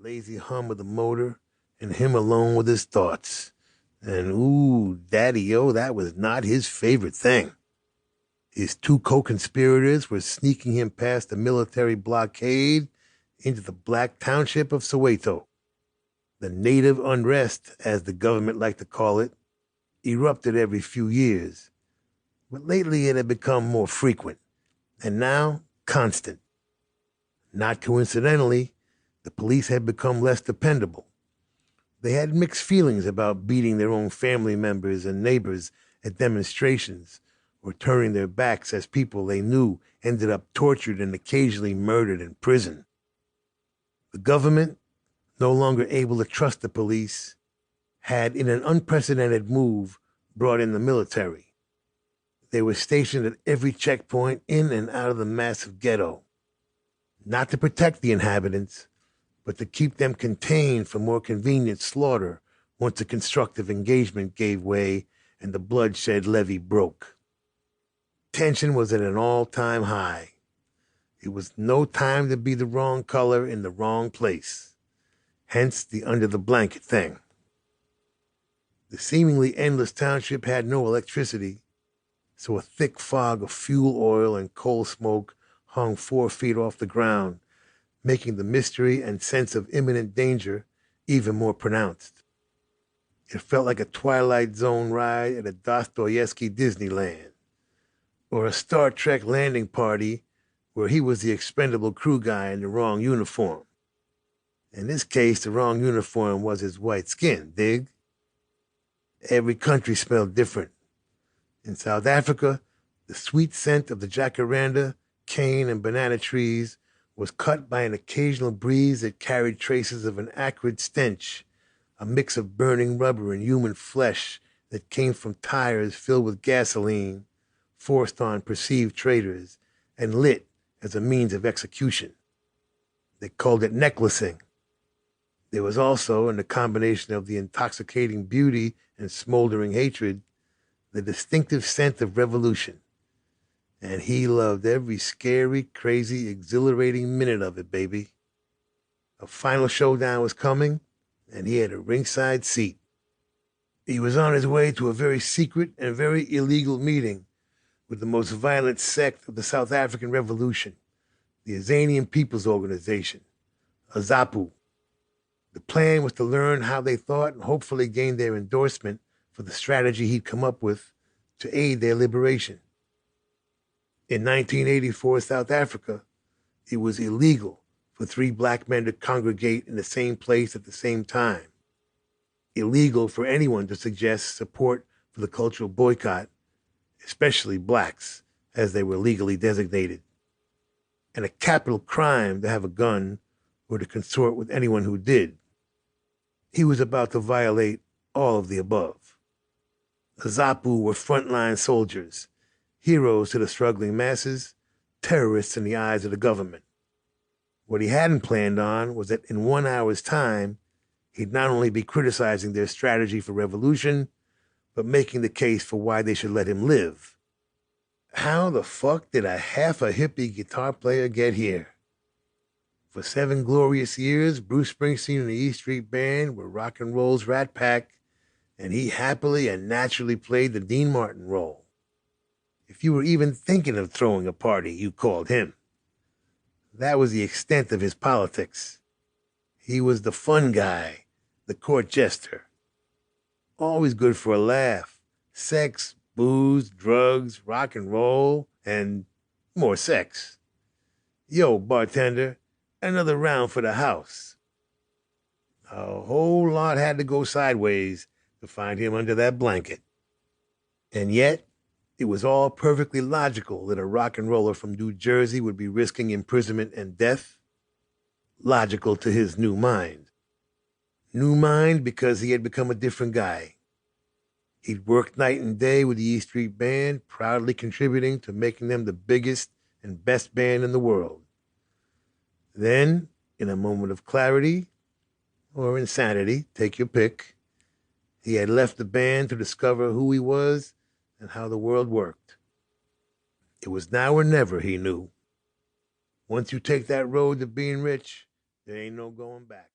lazy hum of the motor, and him alone with his thoughts. And ooh, daddy-o, that was not his favorite thing. His two co-conspirators were sneaking him past the military blockade into the black township of Soweto. The native unrest, as the government liked to call it, erupted every few years. But lately it had become more frequent, and now constant. Not coincidentally, the police had become less dependable. They had mixed feelings about beating their own family members and neighbors at demonstrations, or turning their backs as people they knew ended up tortured and occasionally murdered in prison. The government, no longer able to trust the police, had, in an unprecedented move, brought in the military. They were stationed at every checkpoint in and out of the massive ghetto, not to protect the inhabitants, but to keep them contained for more convenient slaughter once the constructive engagement gave way and the bloodshed levee broke. Tension was at an all-time high. It was no time to be the wrong color in the wrong place, hence the under-the-blanket thing. The seemingly endless township had no electricity, so a thick fog of fuel oil and coal smoke hung 4 feet off the ground, making the mystery and sense of imminent danger even more pronounced. It felt like a Twilight Zone ride at a Dostoevsky Disneyland, or a Star Trek landing party where he was the expendable crew guy in the wrong uniform. In this case, the wrong uniform was his white skin, dig? Every country smelled different. In South Africa, the sweet scent of the jacaranda, cane, and banana trees was cut by an occasional breeze that carried traces of an acrid stench, a mix of burning rubber and human flesh that came from tires filled with gasoline, forced on perceived traitors, and lit as a means of execution. They called it necklacing. There was also, in the combination of the intoxicating beauty and smoldering hatred, the distinctive scent of revolution. And he loved every scary, crazy, exhilarating minute of it, baby. A final showdown was coming, and he had a ringside seat. He was on his way to a very secret and very illegal meeting with the most violent sect of the South African Revolution, the Azanian People's Organization, AZAPU. The plan was to learn how they thought and hopefully gain their endorsement for the strategy he'd come up with to aid their liberation. In 1984 South Africa, it was illegal for 3 black men to congregate in the same place at the same time. Illegal for anyone to suggest support for the cultural boycott, especially blacks, as they were legally designated. And a capital crime to have a gun or to consort with anyone who did. He was about to violate all of the above. The Zapu were frontline soldiers, heroes to the struggling masses, terrorists in the eyes of the government. What he hadn't planned on was that in 1 hour's time, he'd not only be criticizing their strategy for revolution, but making the case for why they should let him live. How the fuck did a half a hippie guitar player get here? For 7 glorious years, Bruce Springsteen and the E Street Band were rock and roll's Rat Pack, and he happily and naturally played the Dean Martin role. If you were even thinking of throwing a party, you called him. That was the extent of his politics. He was the fun guy, the court jester. Always good for a laugh. Sex, booze, drugs, rock and roll, and more sex. Yo, bartender, another round for the house. A whole lot had to go sideways to find him under that blanket. And yet, it was all perfectly logical that a rock and roller from New Jersey would be risking imprisonment and death. Logical to his new mind. New mind because he had become a different guy. He'd worked night and day with the E Street Band, proudly contributing to making them the biggest and best band in the world. Then, in a moment of clarity, or insanity, take your pick, he had left the band to discover who he was and how the world worked. It was now or never, he knew. Once you take that road to being rich, there ain't no going back.